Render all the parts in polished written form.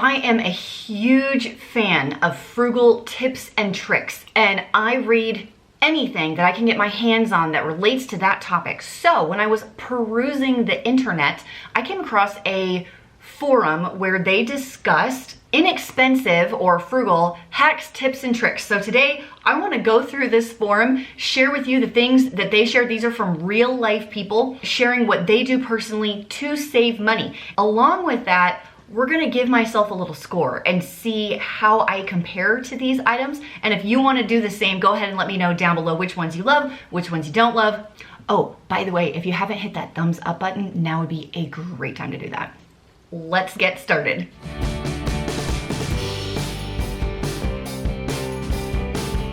I am a huge fan of frugal tips and tricks, and I read anything that I can get my hands on that relates to that topic. So when I was perusing the internet, I came across a forum where they discussed inexpensive or frugal hacks, tips, and tricks. So today I want to go through this forum, share with you the things that they share. These are from real life people sharing what they do personally to save money. Along with that, we're gonna give myself a little score and see how I compare to these items. And if you wanna do the same, go ahead and let me know down below which ones you love, which ones you don't love. Oh, by the way, if you haven't hit that thumbs up button, now would be a great time to do that. Let's get started.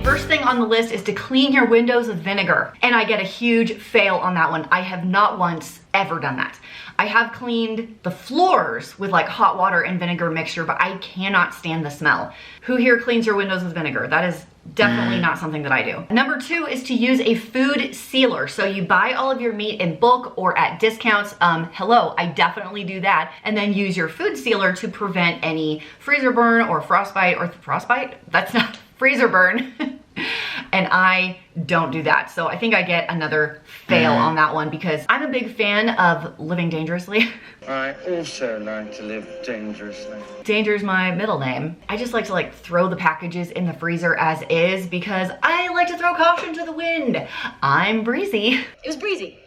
First thing on the list is to clean your windows with vinegar. And I get a huge fail on that one. I have not once ever done that. I have cleaned the floors with like hot water and vinegar mixture, but I cannot stand the smell. Who here cleans your windows with vinegar? That is definitely not something that I do. Number 2 is to use a food sealer. So you buy all of your meat in bulk or at discounts. Hello, I definitely do that. And then use your food sealer to prevent any freezer burn or frostbite That's not freezer burn. And I don't do that. So I think I get another fail on that one because I'm a big fan of living dangerously. I also like to live dangerously. Danger is my middle name. I just like to throw the packages in the freezer as is because I like to throw caution to the wind. I'm breezy. It was breezy.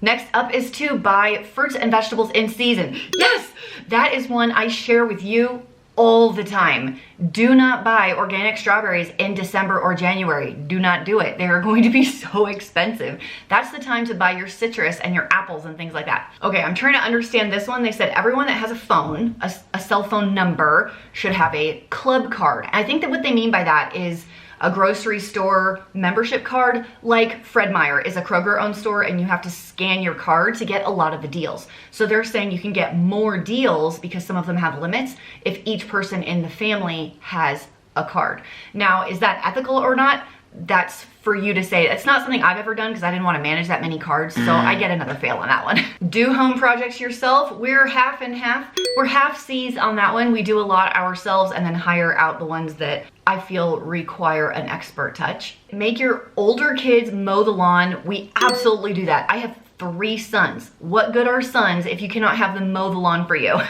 Next up is to buy fruits and vegetables in season. Yes, that is one I share with you all the time. Do not buy organic strawberries in December or January. Do not do it. They are going to be so expensive. That's the time to buy your citrus and your apples and things like that. Okay, I'm trying to understand this one. They said everyone that has a phone, a cell phone number, should have a club card. I think that what they mean by that is a grocery store membership card, like Fred Meyer is a Kroger-owned store, and you have to scan your card to get a lot of the deals. So they're saying you can get more deals because some of them have limits if each person in the family has a card. Now, is that ethical or not? That's for you to say. It's not something I've ever done because I didn't want to manage that many cards, so I get another fail on that one. Do home projects yourself. We're half and half. We're half C's on that one. We do a lot ourselves and then hire out the ones that I feel require an expert touch. Make your older kids mow the lawn. We absolutely do that. I have 3 sons. What good are sons if you cannot have them mow the lawn for you?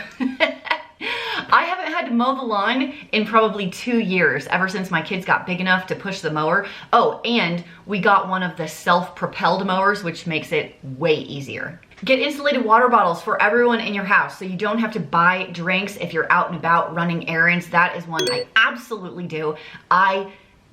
I haven't had to mow the lawn in probably 2 years, ever since my kids got big enough to push the mower. Oh, and we got one of the self-propelled mowers, which makes it way easier. Get insulated water bottles for everyone in your house so you don't have to buy drinks if you're out and about running errands. That is one I absolutely do. I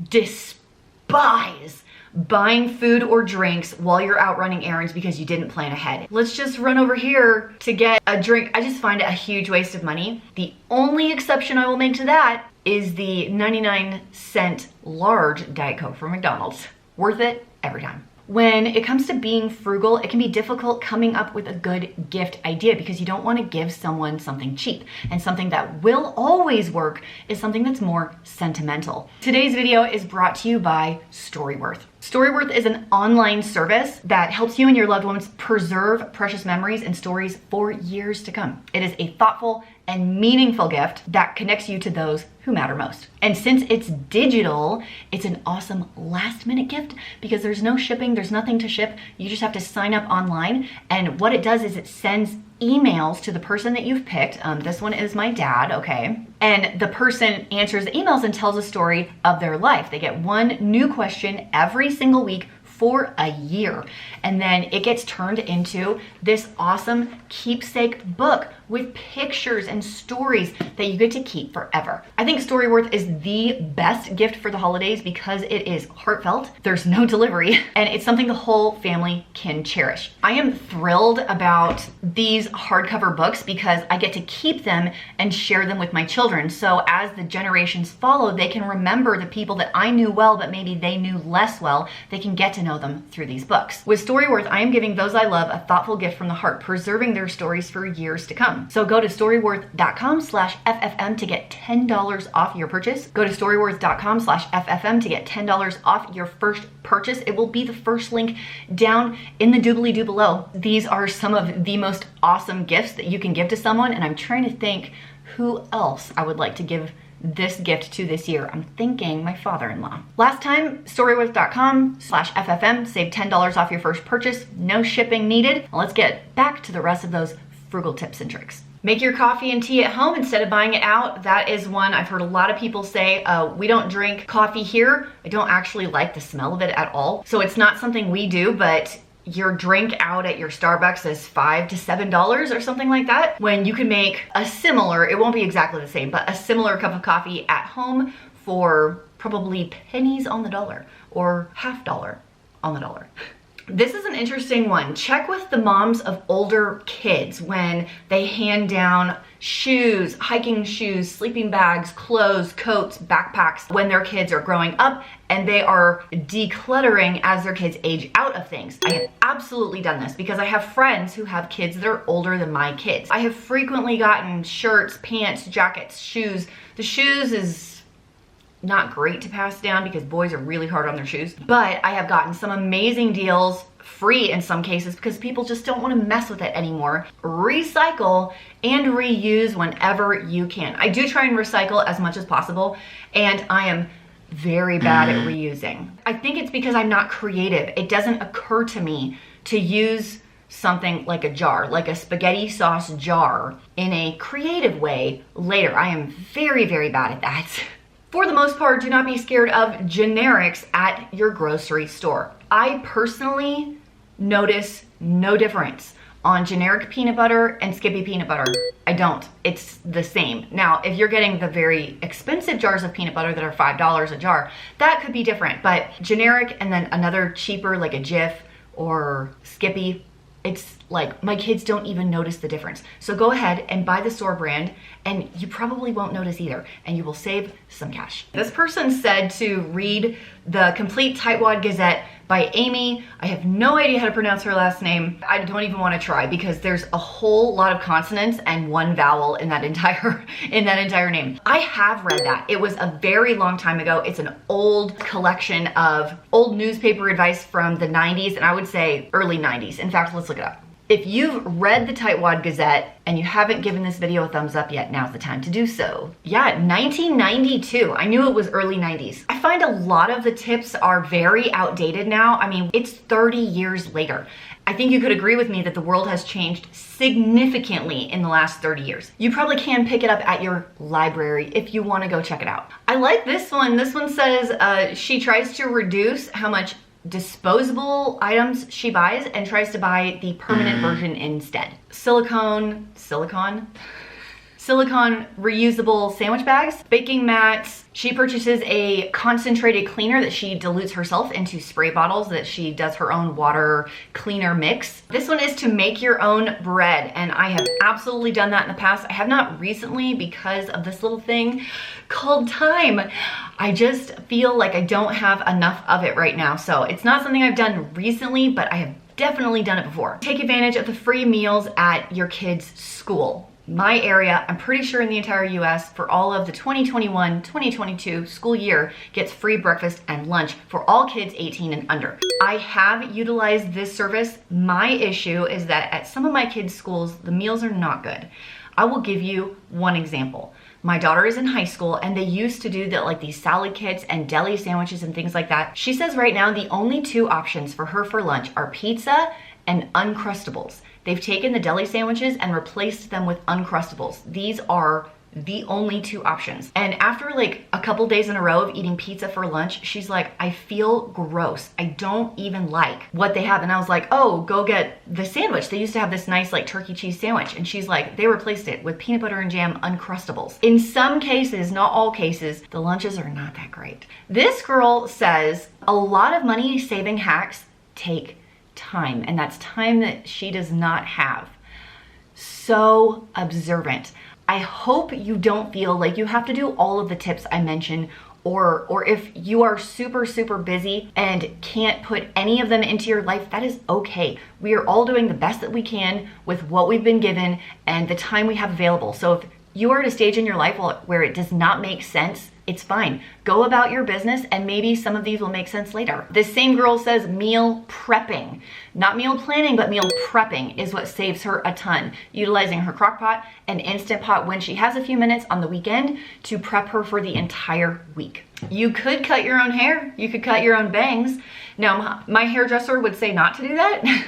despise buying food or drinks while you're out running errands because you didn't plan ahead. Let's just run over here to get a drink. I just find it a huge waste of money. The only exception I will make to that is the 99-cent large Diet Coke from McDonald's. Worth it every time. When it comes to being frugal, it can be difficult coming up with a good gift idea because you don't want to give someone something cheap. And something that will always work is something that's more sentimental. Today's video is brought to you by Storyworth. Storyworth is an online service that helps you and your loved ones preserve precious memories and stories for years to come. It is a thoughtful and meaningful gift that connects you to those who matter most. And since it's digital, it's an awesome last minute gift because there's no shipping, there's nothing to ship. You just have to sign up online. And what it does is it sends emails to the person that you've picked. This one is my dad, okay? And the person answers the emails and tells a story of their life. They get one new question every single week for a year. And then it gets turned into this awesome keepsake book with pictures and stories that you get to keep forever. I think Storyworth is the best gift for the holidays because it is heartfelt, there's no delivery, and it's something the whole family can cherish. I am thrilled about these hardcover books because I get to keep them and share them with my children. So as the generations follow, they can remember the people that I knew well, but maybe they knew less well. They can get to know them through these books. With Storyworth, I am giving those I love a thoughtful gift from the heart, preserving their stories for years to come. So go to storyworth.com/FFM to get $10 off your purchase. Go to storyworth.com/FFM to get $10 off your first purchase. It will be the first link down in the doobly-doo below. These are some of the most awesome gifts that you can give to someone, and I'm trying to think who else I would like to give this gift to this year. I'm thinking my father-in-law. Last time, storywith.com/FFM, save $10 off your first purchase, no shipping needed. Let's get back to the rest of those frugal tips and tricks. Make your coffee and tea at home instead of buying it out. That is one I've heard a lot of people say, we don't drink coffee here. I don't actually like the smell of it at all. So it's not something we do, but your drink out at your Starbucks is $5 to $7 or something like that, when you can make a similar, it won't be exactly the same, but a similar cup of coffee at home for probably pennies on the dollar or $half on the dollar. This is an interesting one. Check with the moms of older kids when they hand down shoes, hiking shoes, sleeping bags, clothes, coats, backpacks when their kids are growing up and they are decluttering as their kids age out of things. I have absolutely done this because I have friends who have kids that are older than my kids. I have frequently gotten shirts, pants, jackets, shoes. The shoes is not great to pass down because boys are really hard on their shoes, but I have gotten some amazing deals, free in some cases, because people just don't want to mess with it anymore. Recycle and reuse whenever you can. I do try and recycle as much as possible, and I am very bad at reusing. I think it's because I'm not creative. It doesn't occur to me to use something like a jar, like a spaghetti sauce jar, in a creative way later. I am very, very bad at that. For the most part, do not be scared of generics at your grocery store. I personally notice no difference on generic peanut butter and Skippy peanut butter. I don't. It's the same. Now, if you're getting the very expensive jars of peanut butter that are $5 a jar, that could be different. But generic and then another cheaper like a Jif or Skippy, it's like my kids don't even notice the difference. So go ahead and buy the store brand and you probably won't notice either, and you will save some cash. This person said to read the complete Tightwad Gazette by Amy. I have no idea how to pronounce her last name. I don't even want to try because there's a whole lot of consonants and one vowel in that entire name. I have read that. It was a very long time ago. It's an old collection of old newspaper advice from the 90s, and I would say early 90s. In fact, let's look it up. If you've read the Tightwad Gazette and you haven't given this video a thumbs up yet, now's the time to do so. Yeah, 1992. I knew it was early 90s. I find a lot of the tips are very outdated now. I mean, it's 30 years later. I think you could agree with me that the world has changed significantly in the last 30 years. You probably can pick it up at your library if you want to go check it out. I like this one. This one says she tries to reduce how much disposable items she buys and tries to buy the permanent version instead. Silicone reusable sandwich bags, baking mats. She purchases a concentrated cleaner that she dilutes herself into spray bottles that she does her own water cleaner mix. This one is to make your own bread, and I have absolutely done that in the past. I have not recently because of this little thing called time. I just feel like I don't have enough of it right now. So it's not something I've done recently, but I have definitely done it before. Take advantage of the free meals at your kids' school. My area, I'm pretty sure in the entire US, for all of the 2021-2022 school year, gets free breakfast and lunch for all kids 18 and under. I have utilized this service. My issue is that at some of my kids' schools, the meals are not good. I will give you one example. My daughter is in high school and they used to do like these salad kits and deli sandwiches and things like that. She says right now the only two options for her for lunch are pizza and Uncrustables. They've taken the deli sandwiches and replaced them with Uncrustables. These are the only two options. And after like a couple days in a row of eating pizza for lunch, she's like, I feel gross. I don't even like what they have. And I was like, oh, go get the sandwich. They used to have this nice like turkey cheese sandwich. And she's like, they replaced it with peanut butter and jam Uncrustables. In some cases, not all cases, the lunches are not that great. This girl says a lot of money saving hacks take time, and that's time that she does not have. So observant. I hope you don't feel like you have to do all of the tips I mentioned, or if you are super busy and can't put any of them into your life, that is okay. We are all doing the best that we can with what we've been given and the time we have available. So if you are at a stage in your life where it does not make sense It's fine. Go about your business and maybe some of these will make sense later. This same girl says meal prepping. Not meal planning, but meal prepping is what saves her a ton. Utilizing her crock pot and Instant Pot when she has a few minutes on the weekend to prep her for the entire week. You could cut your own hair. You could cut your own bangs. Now, my hairdresser would say not to do that.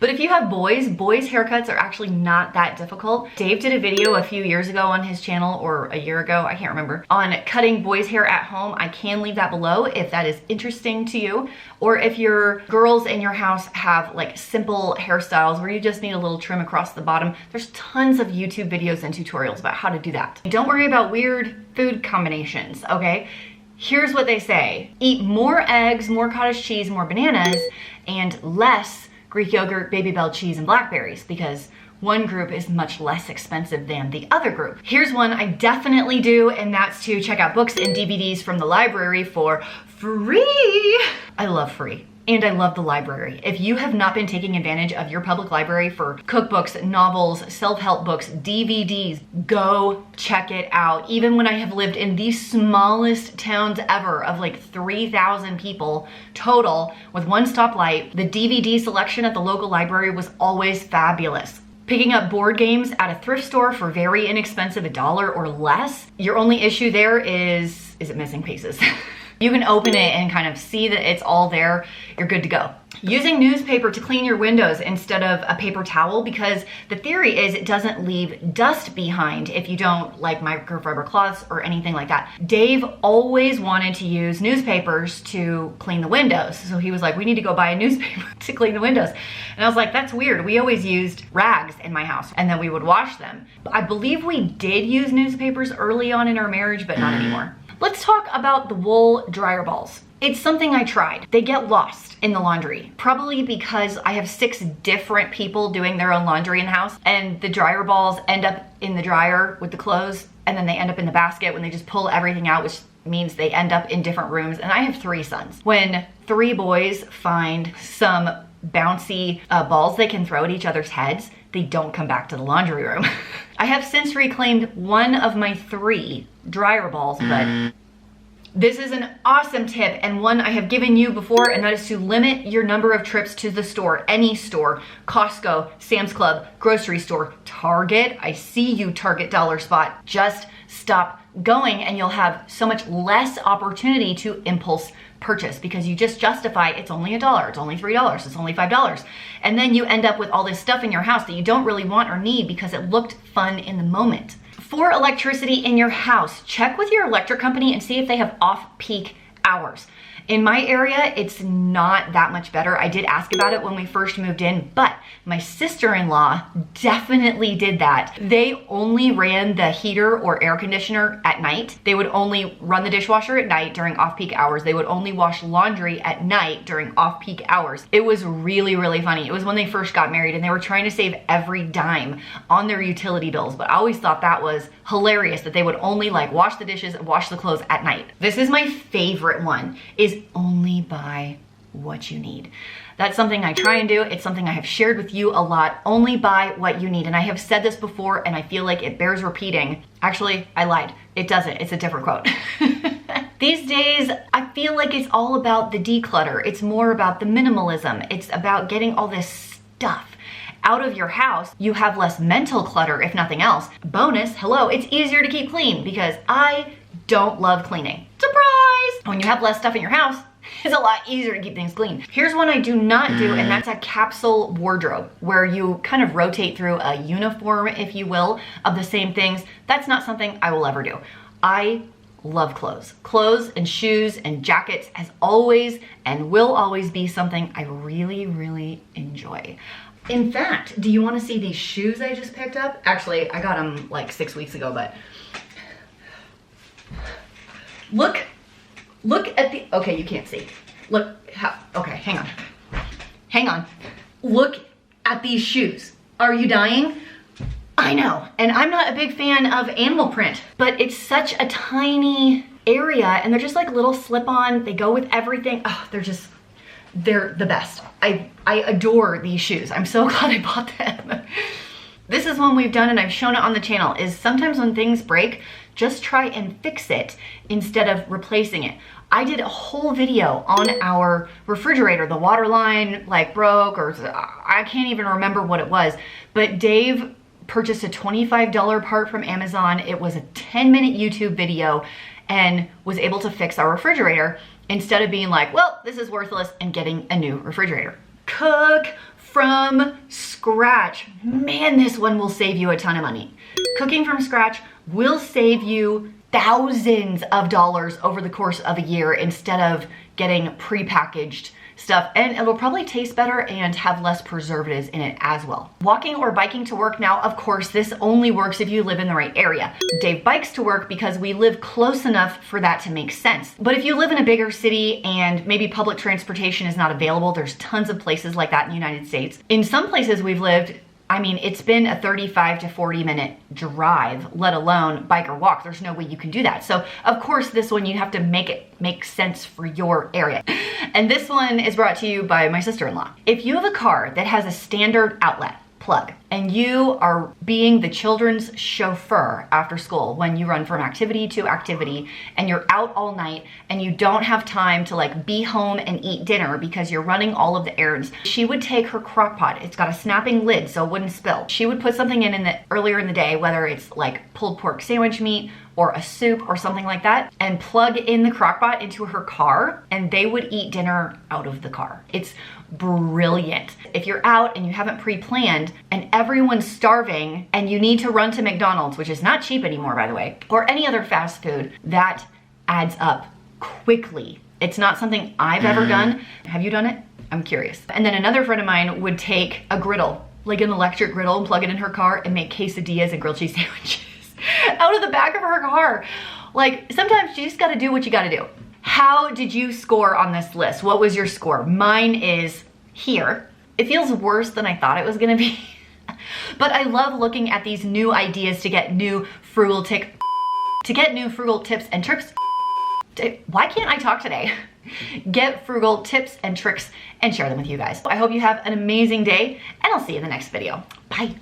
But if you have boys haircuts are actually not that difficult. Dave did a video a few years ago on his channel, or a year ago, I can't remember, on cutting boys hair at home. I can leave that below if that is interesting to you. Or if your girls in your house have like simple hairstyles where you just need a little trim across the bottom, there's tons of YouTube videos and tutorials about how to do that. Don't worry about weird food combinations, okay? Here's what they say. Eat more eggs, more cottage cheese, more bananas, and less Greek yogurt, Baby Bell cheese, and blackberries, because one group is much less expensive than the other group. Here's one I definitely do, and that's to check out books and DVDs from the library for free. I love free. And I love the library. If you have not been taking advantage of your public library for cookbooks, novels, self-help books, DVDs, go check it out. Even when I have lived in the smallest towns ever of like 3,000 people total with one stoplight, the DVD selection at the local library was always fabulous. Picking up board games at a thrift store for very inexpensive, $1 or less, your only issue there is it missing pieces? You can open it and kind of see that it's all there. You're good to go. Using newspaper to clean your windows instead of a paper towel, because the theory is it doesn't leave dust behind if you don't like microfiber cloths or anything like that. Dave always wanted to use newspapers to clean the windows. So he was like, we need to go buy a newspaper to clean the windows. And I was like, that's weird. We always used rags in my house and then we would wash them. I believe we did use newspapers early on in our marriage, but not anymore. Let's talk about the wool dryer balls. It's something I tried. They get lost in the laundry, probably because I have 6 different people doing their own laundry in the house, and the dryer balls end up in the dryer with the clothes, and then they end up in the basket when they just pull everything out, which means they end up in different rooms. And I have 3 sons. When 3 boys find some bouncy balls they can throw at each other's heads, they don't come back to the laundry room. I have since reclaimed one of my 3 dryer balls, but this is an awesome tip and one I have given you before, and that is to limit your number of trips to the store, any store, Costco, Sam's Club, grocery store, Target. I see you, Target dollar spot. Just stop going and you'll have so much less opportunity to impulse purchase, because you just justify it's only $1, it's only $3, it's only $5. And then you end up with all this stuff in your house that you don't really want or need because it looked fun in the moment. For electricity in your house, check with your electric company and see if they have off-peak hours. In my area, it's not that much better. I did ask about it when we first moved in, but my sister-in-law definitely did that. They only ran the heater or air conditioner at night. They would only run the dishwasher at night during off-peak hours. They would only wash laundry at night during off-peak hours. It was really, really funny. It was when they first got married and they were trying to save every dime on their utility bills, but I always thought that was hilarious that they would only like wash the dishes and wash the clothes at night. This is my favorite one, is only buy what you need. That's something I try and do. It's something I have shared with you a lot. Only buy what you need. And I have said this before and I feel like it bears repeating. Actually, I lied. It doesn't. It's a different quote. These days, I feel like it's all about the declutter. It's more about the minimalism. It's about getting all this stuff out of your house. You have less mental clutter, if nothing else. Bonus, hello, it's easier to keep clean because I don't love cleaning. Surprise! When you have less stuff in your house, it's a lot easier to keep things clean. Here's one I do not do, and that's a capsule wardrobe, where you kind of rotate through a uniform, if you will, of the same things. That's not something I will ever do. I love clothes. Clothes and shoes and jackets has always and will always be something I really, really enjoy. In fact, do you want to see these shoes I just picked up? Actually, I got them like 6 weeks ago, but look at the, okay, you can't see. Look how, okay, hang on. Look at these shoes. Are you dying? I know, and I'm not a big fan of animal print, but it's such a tiny area and they're just like little slip-on. They go with everything. Oh, they're the best. I adore these shoes. I'm so glad I bought them. This is one we've done and I've shown it on the channel, is sometimes when things break, just try and fix it instead of replacing it. I did a whole video on our refrigerator. The water line like broke, or I can't even remember what it was, but Dave purchased a $25 part from Amazon. It was a 10-minute YouTube video and was able to fix our refrigerator instead of being like, well, this is worthless, and getting a new refrigerator. Cook from scratch. Man, this one will save you a ton of money. Cooking from scratch will save you thousands of dollars over the course of a year instead of getting prepackaged stuff, and it'll probably taste better and have less preservatives in it as well. Walking or biking to work, now of course this only works if you live in the right area. Dave bikes to work because we live close enough for that to make sense. But if you live in a bigger city and maybe public transportation is not available, there's tons of places like that in the United States. In some places we've lived, I mean, it's been a 35 to 40 minute drive, let alone bike or walk. There's no way you can do that. So of course this one, you have to make it make sense for your area. And this one is brought to you by my sister-in-law. If you have a car that has a standard outlet plug and you are being the children's chauffeur after school when you run from activity to activity and you're out all night and you don't have time to like be home and eat dinner because you're running all of the errands, she would take her crock pot. It's got a snapping lid so it wouldn't spill. She would put something in the earlier in the day, whether it's like pulled pork sandwich meat or a soup or something like that, and plug in the crock pot into her car, and they would eat dinner out of the car. It's brilliant. If you're out and you haven't pre-planned and everyone's starving and you need to run to McDonald's, which is not cheap anymore, by the way, or any other fast food, that adds up quickly. It's not something I've ever done. Have you done it? I'm curious. And then another friend of mine would take a griddle, like an electric griddle, and plug it in her car and make quesadillas and grilled cheese sandwiches out of the back of her car. Like, sometimes you just gotta do what you gotta do. How did you score on this list? What was your score? Mine is here. It feels worse than I thought it was gonna be. But I love looking at these new ideas to get new frugal tips and tricks. Why can't I talk today? Get frugal tips and tricks and share them with you guys. I hope you have an amazing day, and I'll see you in the next video. Bye.